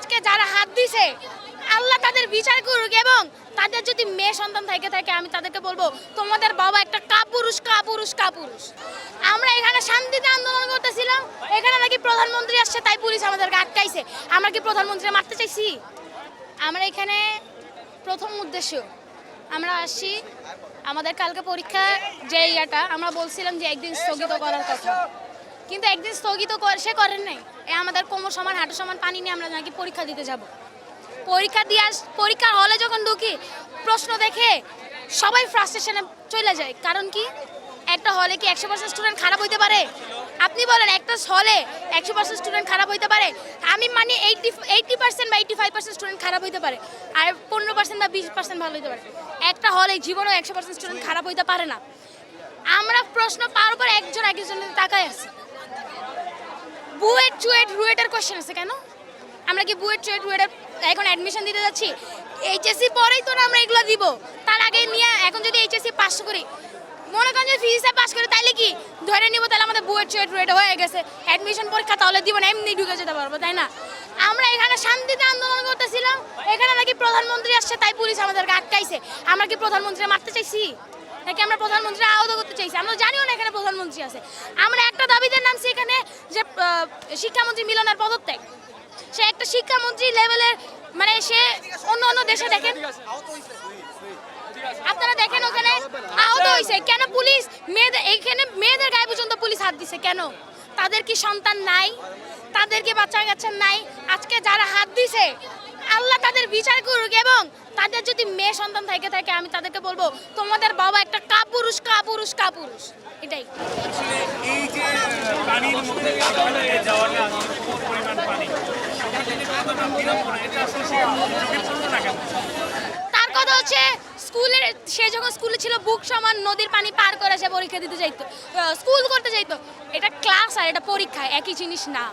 আজকে যারা হাত দিছে আল্লাহ তাদের বিচার করুক, এবং তাদের যদি মেয়ে সন্তান থাকে আমি তাদেরকে বলবো তোমাদের বাবা একটা কাপুরুষ কাপুরুষ কাপুরুষ। আমরা এখানে শান্তিতে আন্দোলন করতেছিলাম, এখানে নাকি প্রধানমন্ত্রী আসছে তাই পুলিশ আমাদেরকে আটকাইছে। আমরা কি প্রধানমন্ত্রী মারতে চাইছি? আমরা এখানে প্রথম উদ্দেশ্য আমরা আসছি, আমাদের কালকে পরীক্ষা যে ইয়াটা আমরা বলছিলাম যে একদিন স্থগিত করার কথা, কিন্তু একদিন স্থগিত সে করেন নাই। আমাদের কোমর সমান হাঁটু সমান পানি নিয়ে আমরা নাকি পরীক্ষা দিতে যাব। পরীক্ষার হলে যখন ঢুকি প্রশ্ন দেখে সবাই ফ্রাস্ট্রেশনে চলে যায়। কারণ কি, একটা হলে কি 100% স্টুডেন্ট খারাপ হইতে পারে? আপনি বলেন একটা হলে 100% স্টুডেন্ট খারাপ হইতে পারে? আমি মানে 80% বা 85% স্টুডেন্ট খারাপ হইতে পারে, আর 15% বা 20% ভালো হইতে পারে। একটা হলে জীবনেও 100% স্টুডেন্ট খারাপ হইতে পারে না। আমরা প্রশ্ন পাওয়ার পর একজন একজনের তাকায় আছে। বুয়েট চুয়েট রুয়েটের কোশ্চেন আছে কেন? আমরা কি বুয়েট চুয়েট রুয়েটের এখন অ্যাডমিশন দিতে যাচ্ছি? এইচএসসি পরেই তো আমরা এগুলো দিব, তার আগে নিয়ে এখন যদি এইচএসসি পাস করি, মনে করেন যে ফিজিক্সে পাস করি, তাইলে কি ধরে নিব তাহলে আমাদের বুয়েট চুয়েট রুয়েট হয়ে গেছে, অ্যাডমিশন পরীক্ষা তাহলে দিব না, এমনি ঢুকে যেতে পারবো, তাই না? আমরা এখানে শান্তিতে আন্দোলন করতেছিলাম, এখানে নাকি প্রধানমন্ত্রী আসছে তাই পুলিশ আমাদেরকে আটকাইছে। আমরা কি প্রধানমন্ত্রী মারতে চাইছি নাকি আমরা প্রধানমন্ত্রী আহত করতে চাইছি? আমরা জানিও না এখানে প্রধানমন্ত্রী আছে। আমরা একটা দাবিতে নামছি এখানে যে শিক্ষামন্ত্রী মিলনের পদত্যাগ। সে একটা শিক্ষামন্ত্রী লেভেলের, মানে সে অন্য দেশে দেখেন, আপনারা দেখেন ওখানে আহত হয়েছে কেন? পুলিশ মেয়েদের গায়ে পর্যন্ত পুলিশ হাত দিছে কেন? তাদের কি সন্তান নাই? তাদের কি বাচ্চা কাচ্চা নাই? আজকে যারা হাত দিছে আল্লাহ তাদের বিচার করুক, এবং তাদের যদি মেয়ে সন্তান থাকে আমি তাদেরকে বলবো তোমাদের বাবা একটা কাপুরুষ কাপুরুষ কাপুরুষ। এটাই। এই যে পানির মধ্যে যাওয়াটা পরিমাণ পানি, তার কথা হচ্ছে সে যখন স্কুলে ছিল বুক সমান নদীর পানি পার করে সে পরীক্ষা দিতে যাইতো, স্কুল করতে যাইতো। এটা ক্লাস আর এটা পরীক্ষা একই জিনিস না।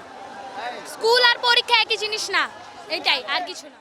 স্কুল আর পরীক্ষা একই জিনিস না, এটাই, আর কিছু না।